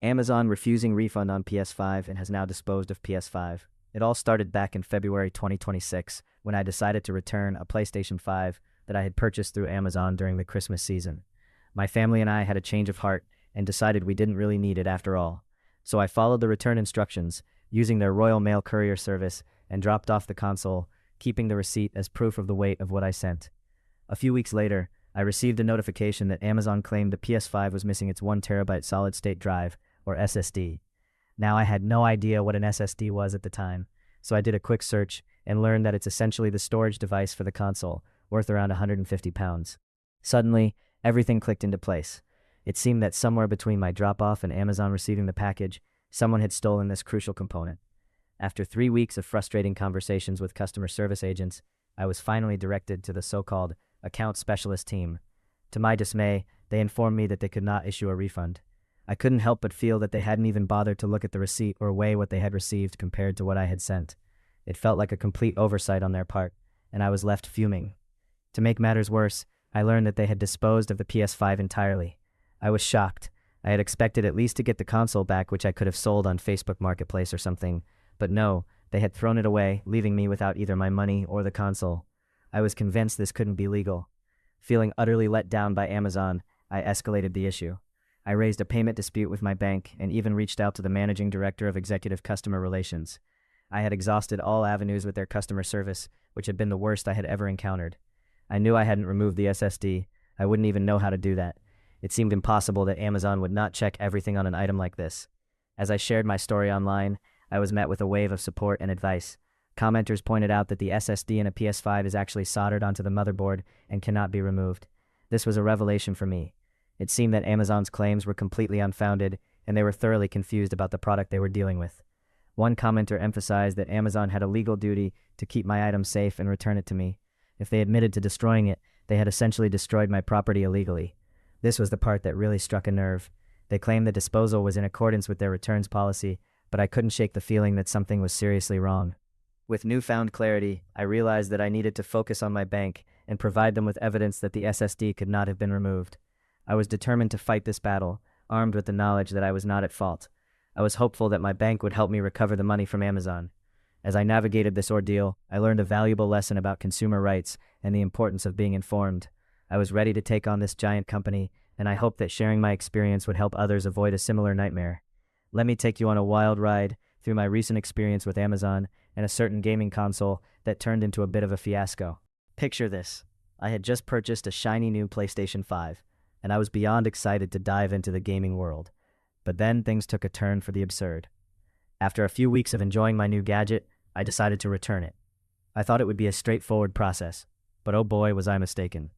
Amazon refusing refund on PS5 and has now disposed of PS5. It all started back in February 2026 when I decided to return a PlayStation 5 that I had purchased through Amazon during the Christmas season. My family and I had a change of heart and decided we didn't really need it after all. So I followed the return instructions, using their Royal Mail courier service, and dropped off the console, keeping the receipt as proof of the weight of what I sent. A few weeks later, I received a notification that Amazon claimed the PS5 was missing its 1TB solid-state drive, or SSD. Now, I had no idea what an SSD was at the time, so I did a quick search and learned that it's essentially the storage device for the console, worth around £150. Suddenly, everything clicked into place. It seemed that somewhere between my drop-off and Amazon receiving the package, someone had stolen this crucial component. After 3 weeks of frustrating conversations with customer service agents, I was finally directed to the so-called account specialist team. To my dismay, they informed me that they could not issue a refund. I couldn't help but feel that they hadn't even bothered to look at the receipt or weigh what they had received compared to what I had sent. It felt like a complete oversight on their part, and I was left fuming. To make matters worse, I learned that they had disposed of the PS5 entirely. I was shocked. I had expected at least to get the console back, which I could have sold on Facebook Marketplace or something, but no, they had thrown it away, leaving me without either my money or the console. I was convinced this couldn't be legal. Feeling utterly let down by Amazon, I escalated the issue. I raised a payment dispute with my bank and even reached out to the managing director of executive customer relations. I had exhausted all avenues with their customer service, which had been the worst I had ever encountered. I knew I hadn't removed the SSD. I wouldn't even know how to do that. It seemed impossible that Amazon would not check everything on an item like this. As I shared my story online, I was met with a wave of support and advice. Commenters pointed out that the SSD in a PS5 is actually soldered onto the motherboard and cannot be removed. This was a revelation for me. It seemed that Amazon's claims were completely unfounded, and they were thoroughly confused about the product they were dealing with. One commenter emphasized that Amazon had a legal duty to keep my item safe and return it to me. If they admitted to destroying it, they had essentially destroyed my property illegally. This was the part that really struck a nerve. They claimed the disposal was in accordance with their returns policy, but I couldn't shake the feeling that something was seriously wrong. With newfound clarity, I realized that I needed to focus on my bank and provide them with evidence that the SSD could not have been removed. I was determined to fight this battle, armed with the knowledge that I was not at fault. I was hopeful that my bank would help me recover the money from Amazon. As I navigated this ordeal, I learned a valuable lesson about consumer rights and the importance of being informed. I was ready to take on this giant company, and I hoped that sharing my experience would help others avoid a similar nightmare. Let me take you on a wild ride through my recent experience with Amazon and a certain gaming console that turned into a bit of a fiasco. Picture this. I had just purchased a shiny new PlayStation 5, and I was beyond excited to dive into the gaming world. But then things took a turn for the absurd. After a few weeks of enjoying my new gadget, I decided to return it. I thought it would be a straightforward process, but oh boy was I mistaken.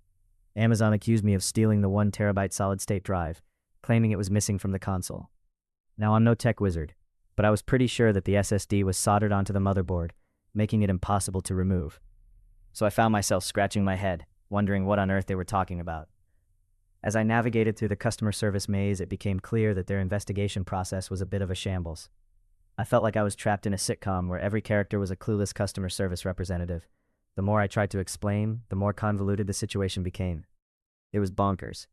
Amazon accused me of stealing the 1TB solid-state drive, claiming it was missing from the console. Now, I'm no tech wizard, but I was pretty sure that the SSD was soldered onto the motherboard, making it impossible to remove. So I found myself scratching my head, wondering what on earth they were talking about. As I navigated through the customer service maze, it became clear that their investigation process was a bit of a shambles. I felt like I was trapped in a sitcom where every character was a clueless customer service representative. The more I tried to explain, the more convoluted the situation became. It was bonkers.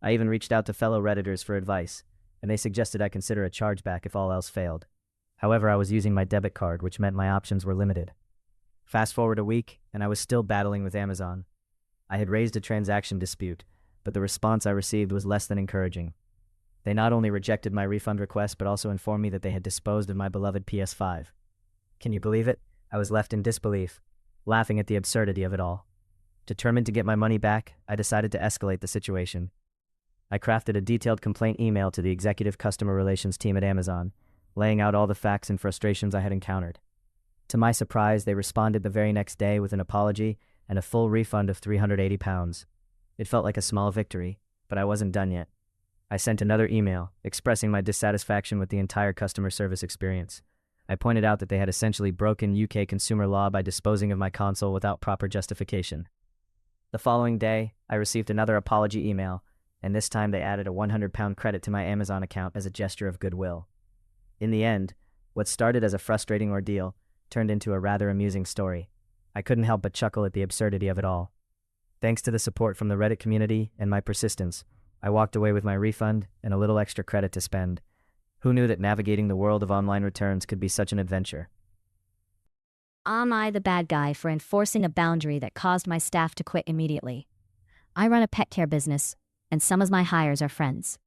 I even reached out to fellow Redditors for advice, and they suggested I consider a chargeback if all else failed. However, I was using my debit card, which meant my options were limited. Fast forward a week, and I was still battling with Amazon. I had raised a transaction dispute, but the response I received was less than encouraging. They not only rejected my refund request, but also informed me that they had disposed of my beloved PS5. Can you believe it? I was left in disbelief, laughing at the absurdity of it all. Determined to get my money back, I decided to escalate the situation. I crafted a detailed complaint email to the executive customer relations team at Amazon, laying out all the facts and frustrations I had encountered. To my surprise, they responded the very next day with an apology and a full refund of £380. It felt like a small victory, but I wasn't done yet. I sent another email, expressing my dissatisfaction with the entire customer service experience. I pointed out that they had essentially broken UK consumer law by disposing of my console without proper justification. The following day, I received another apology email, and this time they added a £100 credit to my Amazon account as a gesture of goodwill. In the end, what started as a frustrating ordeal turned into a rather amusing story. I couldn't help but chuckle at the absurdity of it all. Thanks to the support from the Reddit community and my persistence, I walked away with my refund and a little extra credit to spend. Who knew that navigating the world of online returns could be such an adventure? Am I the bad guy for enforcing a boundary that caused my staff to quit immediately? I run a pet care business, and some of my hires are friends.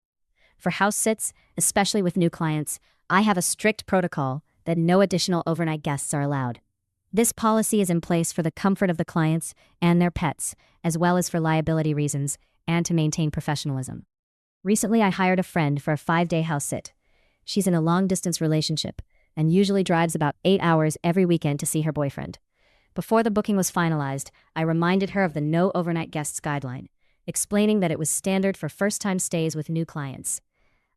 For house sits, especially with new clients, I have a strict protocol that no additional overnight guests are allowed. This policy is in place for the comfort of the clients and their pets, as well as for liability reasons and to maintain professionalism. Recently, I hired a friend for a 5-day house sit. She's in a long-distance relationship and usually drives about 8 hours every weekend to see her boyfriend. Before the booking was finalized, I reminded her of the no overnight guests guideline, explaining that it was standard for first-time stays with new clients.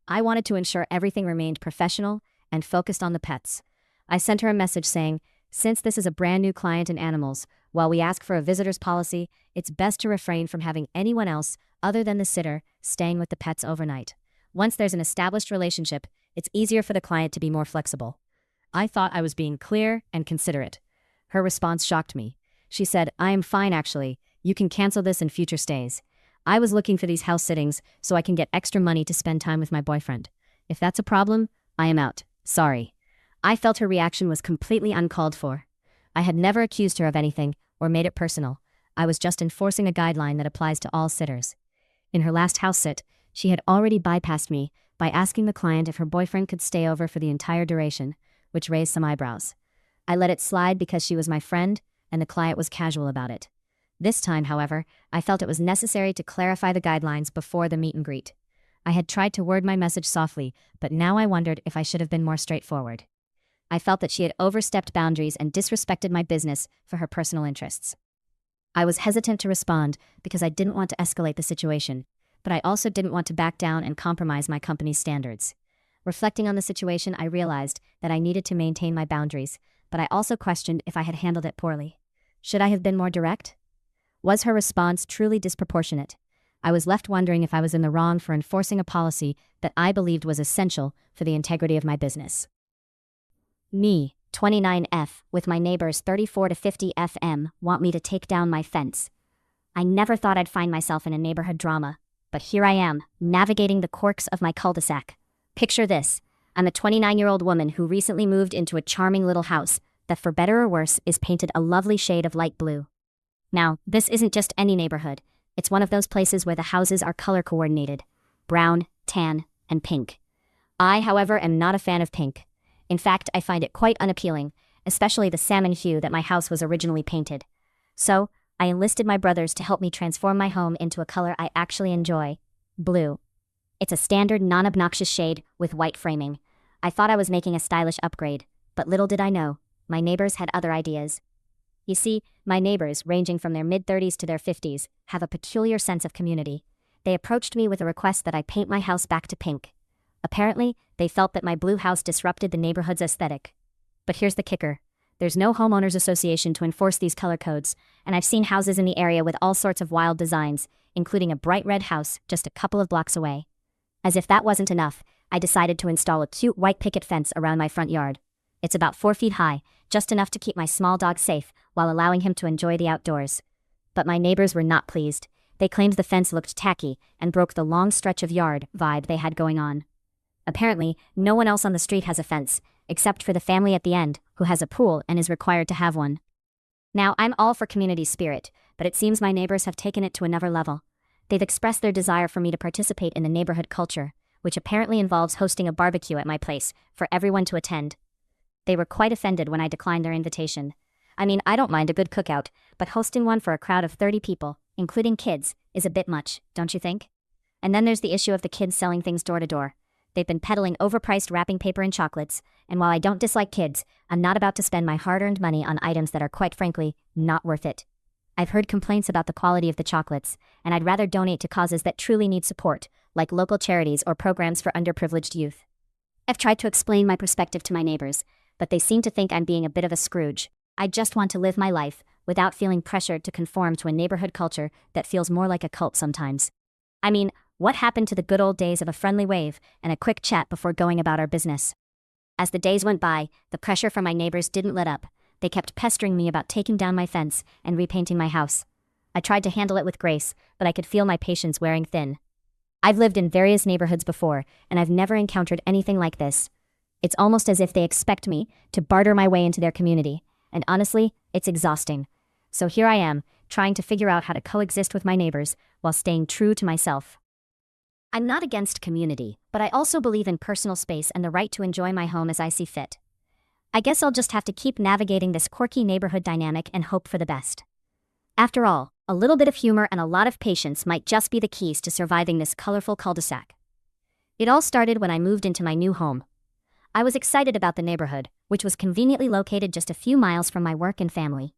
I wanted to ensure everything remained professional and focused on the pets. I sent her a message saying, since this is a brand new client and animals, while we ask for a visitor's policy, it's best to refrain from having anyone else other than the sitter staying with the pets overnight. Once there's an established relationship, it's easier for the client to be more flexible. I thought I was being clear and considerate. Her response shocked me. She said, I am fine actually. You can cancel this in future stays. I was looking for these house sittings so I can get extra money to spend time with my boyfriend. If that's a problem, I am out. Sorry. I felt her reaction was completely uncalled for. I had never accused her of anything or made it personal. I was just enforcing a guideline that applies to all sitters. In her last house sit, she had already bypassed me by asking the client if her boyfriend could stay over for the entire duration, which raised some eyebrows. I let it slide because she was my friend and the client was casual about it. This time, however, I felt it was necessary to clarify the guidelines before the meet and greet. I had tried to word my message softly, but now I wondered if I should have been more straightforward. I felt that she had overstepped boundaries and disrespected my business for her personal interests. I was hesitant to respond because I didn't want to escalate the situation, but I also didn't want to back down and compromise my company's standards. Reflecting on the situation, I realized that I needed to maintain my boundaries, but I also questioned if I had handled it poorly. Should I have been more direct? Was her response truly disproportionate? I was left wondering if I was in the wrong for enforcing a policy that I believed was essential for the integrity of my business. Me, 29F, with my neighbors 34 to 50 FM, want me to take down my fence. I never thought I'd find myself in a neighborhood drama, but here I am, navigating the quirks of my cul-de-sac. Picture this. I'm a 29-year-old woman who recently moved into a charming little house that, for better or worse, is painted a lovely shade of light blue. Now, this isn't just any neighborhood. It's one of those places where the houses are color coordinated: brown, tan, and pink. I, however, am not a fan of pink. In fact, I find it quite unappealing, especially the salmon hue that my house was originally painted. So, I enlisted my brothers to help me transform my home into a color I actually enjoy: blue. It's a standard, non-obnoxious shade with white framing. I thought I was making a stylish upgrade, but little did I know, my neighbors had other ideas. You see, my neighbors, ranging from their mid-30s to their 50s, have a peculiar sense of community. They approached me with a request that I paint my house back to pink. Apparently, they felt that my blue house disrupted the neighborhood's aesthetic. But here's the kicker. There's no homeowners association to enforce these color codes, and I've seen houses in the area with all sorts of wild designs, including a bright red house just a couple of blocks away. As if that wasn't enough, I decided to install a cute white picket fence around my front yard. It's about 4 feet high, just enough to keep my small dog safe while allowing him to enjoy the outdoors. But my neighbors were not pleased. They claimed the fence looked tacky and broke the long stretch of yard vibe they had going on. Apparently, no one else on the street has a fence, except for the family at the end, who has a pool and is required to have one. Now, I'm all for community spirit, but it seems my neighbors have taken it to another level. They've expressed their desire for me to participate in the neighborhood culture, which apparently involves hosting a barbecue at my place for everyone to attend. They were quite offended when I declined their invitation. I mean, I don't mind a good cookout, but hosting one for a crowd of 30 people, including kids, is a bit much, don't you think? And then there's the issue of the kids selling things door to door. They've been peddling overpriced wrapping paper and chocolates, and while I don't dislike kids, I'm not about to spend my hard-earned money on items that are, quite frankly, not worth it. I've heard complaints about the quality of the chocolates, and I'd rather donate to causes that truly need support, like local charities or programs for underprivileged youth. I've tried to explain my perspective to my neighbors, but they seem to think I'm being a bit of a Scrooge. I just want to live my life without feeling pressured to conform to a neighborhood culture that feels more like a cult sometimes. I mean, what happened to the good old days of a friendly wave and a quick chat before going about our business? As the days went by, the pressure from my neighbors didn't let up. They kept pestering me about taking down my fence and repainting my house. I tried to handle it with grace, but I could feel my patience wearing thin. I've lived in various neighborhoods before, and I've never encountered anything like this. It's almost as if they expect me to barter my way into their community, and honestly, it's exhausting. So here I am, trying to figure out how to coexist with my neighbors while staying true to myself. I'm not against community, but I also believe in personal space and the right to enjoy my home as I see fit. I guess I'll just have to keep navigating this quirky neighborhood dynamic and hope for the best. After all, a little bit of humor and a lot of patience might just be the keys to surviving this colorful cul-de-sac. It all started when I moved into my new home. I was excited about the neighborhood, which was conveniently located just a few miles from my work and family.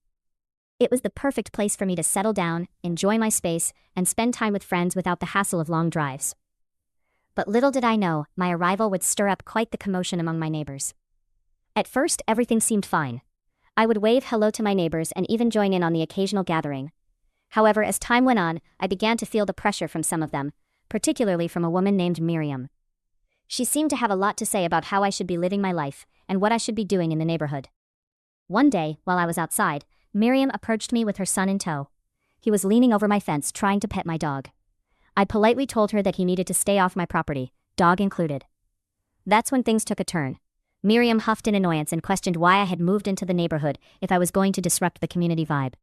It was the perfect place for me to settle down, enjoy my space, and spend time with friends without the hassle of long drives. But little did I know, my arrival would stir up quite the commotion among my neighbors. At first, everything seemed fine. I would wave hello to my neighbors and even join in on the occasional gathering. However, as time went on, I began to feel the pressure from some of them, particularly from a woman named Miriam. She seemed to have a lot to say about how I should be living my life and what I should be doing in the neighborhood. One day, while I was outside, Miriam approached me with her son in tow. He was leaning over my fence trying to pet my dog. I politely told her that he needed to stay off my property, dog included. That's when things took a turn. Miriam huffed in annoyance and questioned why I had moved into the neighborhood if I was going to disrupt the community vibe.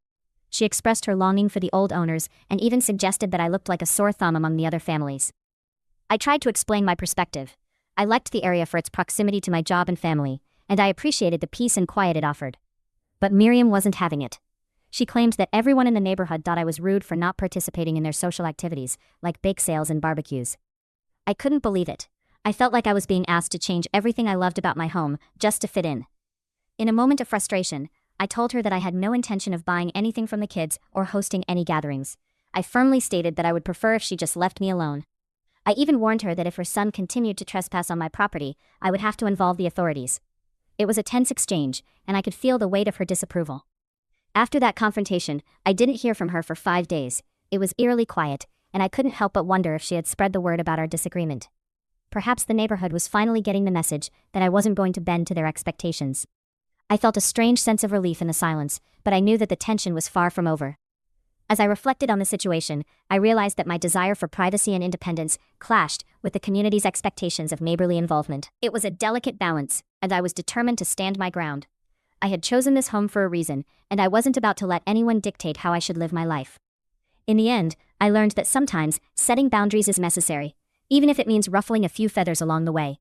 She expressed her longing for the old owners and even suggested that I looked like a sore thumb among the other families. I tried to explain my perspective. I liked the area for its proximity to my job and family, and I appreciated the peace and quiet it offered. But Miriam wasn't having it. She claimed that everyone in the neighborhood thought I was rude for not participating in their social activities, like bake sales and barbecues. I couldn't believe it. I felt like I was being asked to change everything I loved about my home just to fit in. In a moment of frustration, I told her that I had no intention of buying anything from the kids or hosting any gatherings. I firmly stated that I would prefer if she just left me alone. I even warned her that if her son continued to trespass on my property, I would have to involve the authorities. It was a tense exchange, and I could feel the weight of her disapproval. After that confrontation, I didn't hear from her for 5 days. It was eerily quiet, and I couldn't help but wonder if she had spread the word about our disagreement. Perhaps the neighborhood was finally getting the message that I wasn't going to bend to their expectations. I felt a strange sense of relief in the silence, but I knew that the tension was far from over. As I reflected on the situation, I realized that my desire for privacy and independence clashed with the community's expectations of neighborly involvement. It was a delicate balance, and I was determined to stand my ground. I had chosen this home for a reason, and I wasn't about to let anyone dictate how I should live my life. In the end, I learned that sometimes setting boundaries is necessary, even if it means ruffling a few feathers along the way.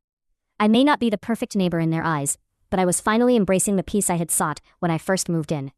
I may not be the perfect neighbor in their eyes, but I was finally embracing the peace I had sought when I first moved in.